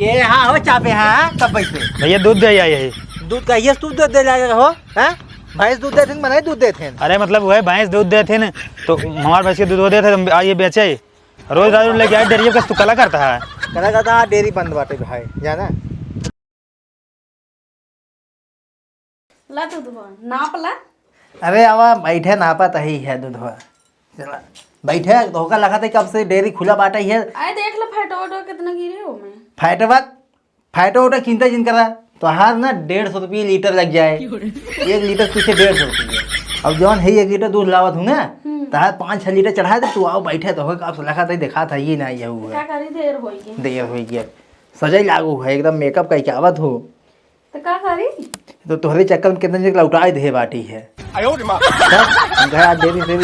के हाँ हो चापे हाँ कब पैसे भैया दूध दे आई है। दूध का ये दूध दे लाएगा हो हैं भैंस दूध देते मना दूध देते हैं। अरे मतलब वो है भैंस दूध देते न तो हमारे भैंस के दूध वो देते तो आइए बेचे रोज रोज लेके आए डेयरी का तू कला करता है। करा करता डेयरी बंद बाटे भाई जाना ला दूध नाप ला। अरे आवा बैठे नापा ही है दूधवा चला बैठे धोखा लगा था कब से डेयरी खुला बाटा ही है। आए देख लो फैटो कितना गिरे हो में फैटो वोटा चिंता जिन करा तो हार ना 150 रुपये लीटर लग जाए 1 लीटर पीछे 150 रुपये। अब जौन है 1 लीटर दूध लावत हूँ ना तो हार 5-6 लीटर चढ़ा दे तू आओ बैठे तो कब लगा था देखा था ये ना ये हुआ क्या करी देर हो गया सजाई लागू है एकदम मेकअप का क्या आवत हो तो क्या करी तो तोहरे चक्कर में कितने जगह लौटाए दे बाटी है डेरी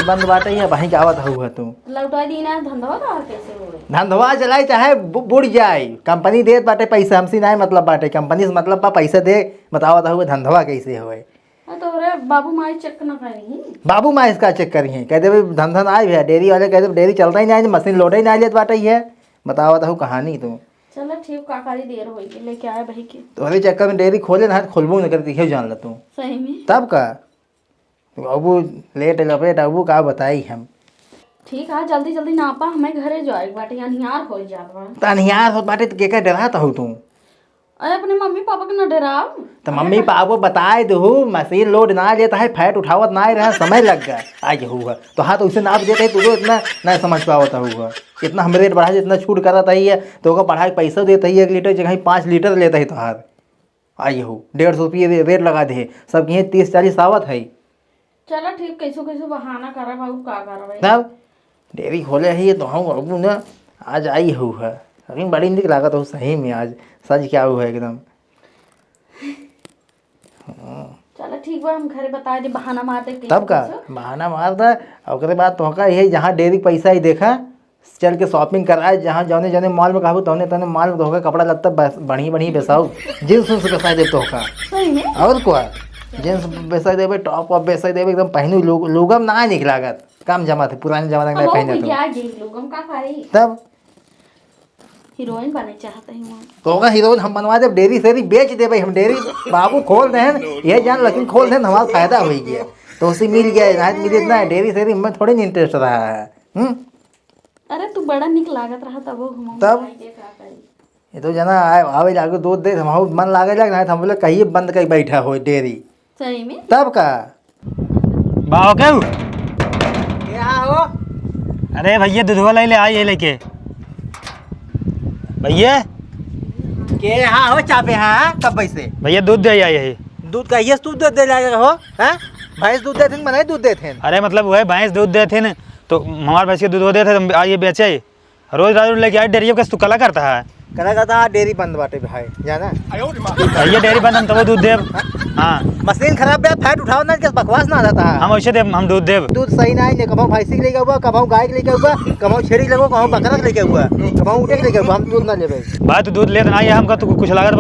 बंद बाटे है वहीं क्या आवत हुआ तू लौटा दी ना धंधा कैसे हो रही धंधवा चलाए चाहे बुड़ जाए कंपनी दे बाटे पैसा हमसे ना मतलब बाटे कंपनी से मतलब पैसा दे बतावत हुए धंधवा कैसे होए। तो रे बाबू माई चेक ना करी बाबू माँ इसका चेक करी है कहते भाई धंधा ना आए भैया डेयरी वाले कहते डेयरी चलता ही नहीं मशीन लोड ही ना लेत बाटे है बतावत हूँ कहानी तू चलो ठीक काकारी देर हो गई लेके आए भाई के तोहरे चक्कर में डेयरी खोले ना खोलबो न करती है जान ल तू सही में तब का तो अबू लेट लपेट अबू का बताई हम ठीक है जल्दी जल्दी नापा हमें घरे जाए बाटे अनिहार हो जात बा तनियार हो बाटे तो के डरा तो तू अरे अपने मम्मी पापा के न डराओ तो मम्मी पापा बताए दो मशीन लोड ना लेता है फैट उठावत ना रहा समय लग गया आज हुआ तो हाँ तो उसे नाप देते है तो इतना नहीं समझ पावता हुआ इतना हम रेट बढ़ा इतना छूट कराता ही है तो का बढ़ा पैसा देता ही 1 लीटर जगह 5 लीटर लेता है तो हार आई हो 150 रुपये रेट लगा दे सब ये 30-40 आवत है। चलो ठीक कैसो कैसो बहाना करा बाबू का करवाई तब डेयरी खोले है तो हम अबू ना आज आई हुआ अभी बड़ी निक लागत हो सही में आज सच क्या हुआ एकदम। चलो ठीक बा हम घरे बता दे बहाना मारते तब का बहाना मारता और बाद तो का यही जहाँ डेयरी पैसा ही देखा चल के शॉपिंग कराए जहाँ जौने जौने मॉल में कहूँ तौने तौने मॉल में धोखा कपड़ा लगता बढ़ी बढ़ी बेसाऊ जींस उन्स बेसा दे तो का और क्या जींस बेसा देवे टॉप वॉप बेसा देवे एकदम पहनू लोगम ना निकलागत काम जमा थे पुराने जमाने में पहने तब हीरोइन बने चाहते हैं तो होगा हीरोइन हम बनवा दे डेयरी सेरी बेच दे भाई हम डेयरी बाबू खोल रहे हैं ये जान लेकिन खोल रहे हमारा फायदा हो गया तो उसे मिल गया मिले इतना डेयरी सेरी में थोड़ी नहीं इंटरेस्ट रहा है। अरे तू बड़ा निक लागत रहा तब ये तो जना आवे जाके दूध दे हम मन लागे लग ना हम बोले कहीं बंद कर बैठा हो डेयरी सही में तब का बाहो क्या हो अरे भैया दूधवा ले आइए लेके भैया के हाँ हो चापे हाँ कब पैसे भैया दूध दे आई है। दूध का ये दूध दे लाएगा हो हैं भैंस दूध देते मना दूध देते हैं। अरे मतलब वो है भैंस दूध देते न तो हमारे भैंस के दूध वो देते तो आइए बेचे रोज रोज लेके आए डेयरी का तू कला करता है। करा करता डेयरी बंद बाटे भाई जाना भैया डेयरी बंद हम तब दूध देव। हाँ मशीन खराब है फैट उठाओ ना क्या बकवास ना आता है हम वैसे देव हम दूध देव दूध सही ना है कभी भैंसी लेके हुआ कभी गाय लेके हुआ कभी छेड़ी लगो कभी बकरा लेके हुआ कभी ऊँटे लेके हुआ हम दूध ना ले भाई तू दूध लेते ना आइए हमका तो कुछ लागत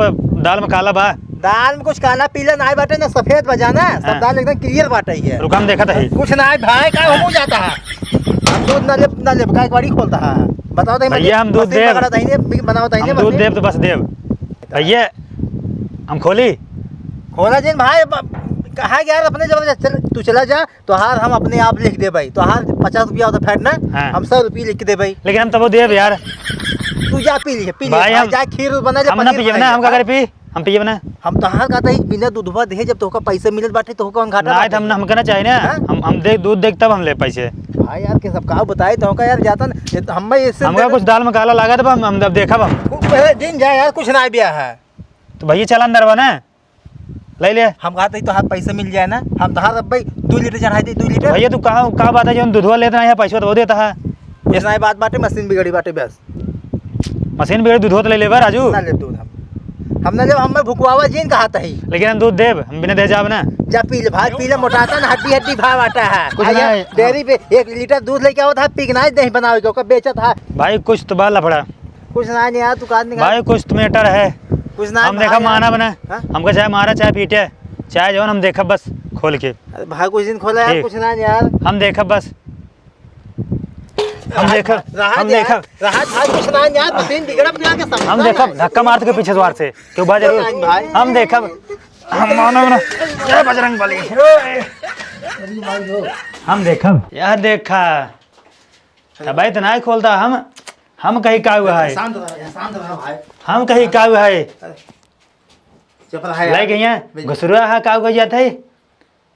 दाल में काला बा दाल में कुछ काला पीला ना बाटे ना सफेद बजाना सब दाल एकदम क्लियर बाटे है रुका हम देखा था कुछ ना है भाई का हो जाता है हम दूध ना ले गाय गाड़ी खोलता है बताओ तो भैया हम दूध देव बनाओ तो दूध देव तो बस देव भैया हम खोली खोला जिन भाई कहा यार अपने जब तू चला जा तो हार हम अपने आप लिख दे भाई तो हार 50 रुपया होता फैट ना हम 100 रुपये लिख दे भाई लेकिन हम तब देव यार तू जा पी ले भाई हम जा खीर बना हम ना पिए ना हम का करे पी हम पिए ना हम तो हार कहता है बिना दूधवा दे जब तोका पैसे मिलत बाटे तो कौन घाटा ना हम हम कहना चाहिए ना हम देख दूध देख तब हम ले पैसे भाई यार के सब का बताए तो का यार जाता ना हम इससे हमका कुछ दाल में काला लगा था हम अब देखा हम पहले दिन जाए यार कुछ ना बिया है तो भैया चला अंदर बना ले ले हम कहते तो हाथ पैसे मिल जाए ना हम तो हार भाई 2 लीटर चढ़ाई दे 2 लीटर भैया तू कहाँ बात है जो दूधवा लेता है पैसा तो वो देता है इतना ही बात बाटे मशीन बिगड़ी बाटे बस मशीन भी दूध तो ले ले राजू ना ले दूध हम ना जब हमें भुकवावा जीन कहा था ही लेकिन हम दूध देव हम बिना दे जाब ना जा पी ले भाई पी ले मोटाता ना हड्डी हड्डी भाव आता है कुछ नहीं डेयरी पे 1 लीटर दूध लेके आओ था पिघनाई दही बनाओ के बेचा था भाई कुछ तो बाल लफड़ा कुछ ना नहीं यार तू काट नहीं भाई कुछ तो मैटर है कुछ ना हम देखा माना बना हमका चाहे मारा चाहे पीटे चाहे जो हम देखा बस खोल के भाई कुछ दिन खोला यार कुछ ना यार हम देखा बस हम देखब कुछ ना यार मशीन बिगड़ बिगड़ के समझ हम देखब धक्का मारते के पीछे द्वार से क्यों बात जरूर हम देखब हम मानो ना जय बजरंग बली हम देखब यह देखा भाई तो नहीं खोलता हम कहीं का हुआ है शांत रहो भाई हम कहीं का हुआ है चुप रहा लाई गई हैं घुसरुआ है का हो जाता है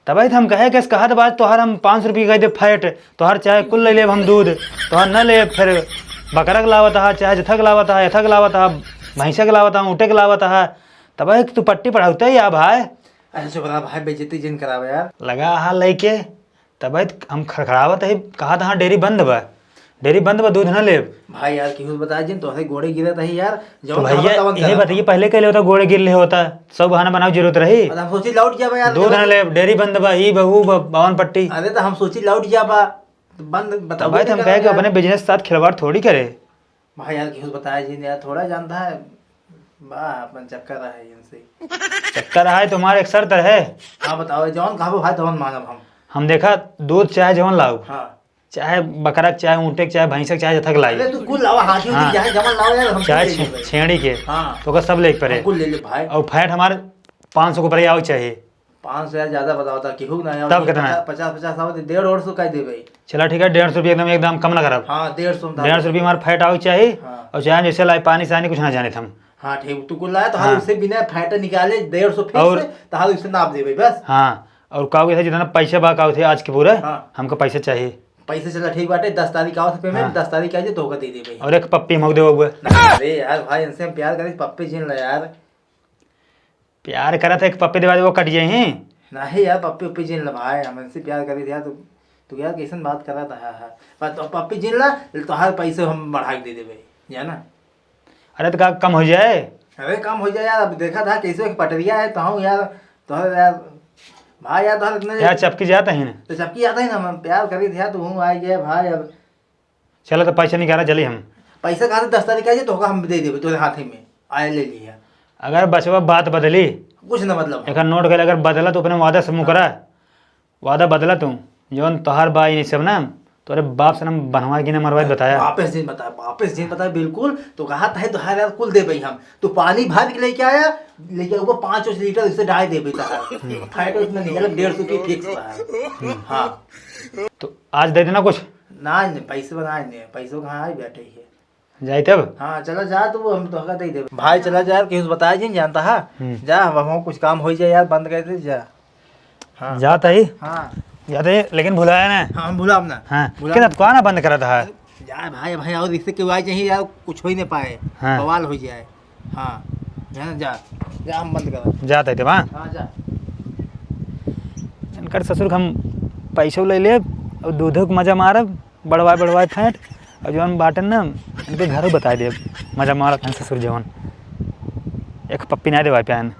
तभी तो हम कहे कि कहा तो बात तोहर हम 500 रुपये कह दे फैट तोहर चाहे कुल ले लेब हम दूध तोहर न ले फिर बकरा के लावत है चाहे जथक लावत है यथक लावत है भैंसा के लावत है ऊँटे के लावत है तभी तू पट्टी पढ़ाते ही या भाई अरे चुप रहा भाई बेइज्जती जिन करावे यार लगा हा लेके तभी हम खड़खड़ावत है कहा था डेयरी बंद बा दूध न ले भाई यार क्यों बताया जिन तोहरे गोड़े गिरत है यार तो भैया ये बताइए पहले के लिए होता गोड़े गिर ले होता सब बहाना बनाओ जरूरत रही हम सोची लौट जाबा यार दूध न ले डेयरी बंद बा ई बहू बावन पट्टी अरे तो हम सोची लौट जाबा तो बंद बताओ भाई हम कहे कि अपने बिजनेस के साथ खिलवाड़ थोड़ी करे भाई यार क्यों बताया जिन यार थोड़ा जानता है वाह अपन चक्कर रहा है इनसे चक्कर है तुम्हारे एक शर्त है हाँ बताओ जौन कहा भाई तौन मानब हम देखा दूध चाहे जवन लाओ हाँ चाहे बकरा के चाहे ऊँटे के चाहे भैंसा के चाहे जथक लाई अरे तू कुल लाओ हाथी हाँ। चाहे जमन लाओ यार हम चाहे छेड़ी के हाँ तो का सब लेके पड़े कुल ले ले भाई और फैट हमारे 500 को ऊपर आओ चाहिए 500 यार ज्यादा बताओ था कि ना यार तब कितना है? 50 आओ 150 कह दे भाई चला ठीक है 150 रुपये एकदम कम ना करब हाँ 150 150 रुपये हमारे फैट आओ चाहिए हाँ। और चाहे जैसे लाई पानी सानी कुछ ना जाने थे हम हाँ ठीक तू कुल लाया तो हाँ। हाँ उससे बिना फैट निकाले 150 फिक्स और- तो हाँ उससे नाप दे भाई बस हाँ और काऊ थे जितना पैसे बा काऊ थे आज के पूरे हाँ। हमको पैसे चाहिए पैसे चला ठीक बाटे 10 तारीख आओ पेमेंट हाँ। 10 तारीख आए तो दे दे भाई और एक पप्पी मग दे हुए अरे यार भाई इनसे हम प्यार करें पप्पे छीन ला यार प्यार करा था एक पप्पी दे वो कट जाए हैं नहीं यार पप्पी उप्पी छीन ला भाई हम इनसे प्यार करी यार तू यार कैसन बात कर रहा था हाँ पर तो पप्पी छीन ला तो हर पैसे हम बढ़ा के दे दे भाई या ना अरे तो का कम हो जाए अरे कम हो जाए यार अब देखा था कैसे एक पटरिया है तो हूँ यार तो यार भाई यार तो इतने यार चपकी जाता है ना तो सबकी आता है ना हम प्यार करी थे तो हूँ आ गया भाई अब चलो तो पैसा निकाला चलिए हम पैसा कहा 10 तारीख आ जाए तो हम दे देवे तुम्हारे हाथ में आए ले लिया अगर बचवा बात बदली कुछ ना मतलब एक नोट गए अगर बदला तो अपने वादा से मुकरा वादा बदला तू जौन तोहार बाई नहीं सब ना तोरे बाप से ना बनवा की ना मरवा बताया वापस दिन बताया बिल्कुल तो कहा था तो यार कुल दे भाई हम तो पानी भर के लेके आया लेके ऊपर 5 लीटर इससे डाल दे भाई था फैट उसमें निकला 150 रुपये फिक्स है हाँ तो आज दे देना कुछ ना पैसे बनाए नहीं पैसों कहाँ आए बैठे ही है जाए तब हाँ चला जा तो हम तो दे दे भाई चला जा यार किसी बताया जी जानता है जा हम कुछ काम हो जाए यार बंद कर दे जा हाँ जाता ही हाँ जाते लेकिन भुलाया ना हाँ हम भूला अपना हाँ क्या कौन बंद करा था यार भाई भाई और इससे क्यों आए चाहिए यार कुछ हो ही नहीं पाए हाँ। बवाल हो जाए हाँ जा जा जा हम बंद कर जाते थे वहाँ हाँ जा इनकर ससुर के हम पैसों ले ले और दूधो के मजा मारब बढ़वाए फैट और जौन बाटन ना इनके घरों बता दे मजा मारत हैं ससुर जवन एक पप्पी ना दे पान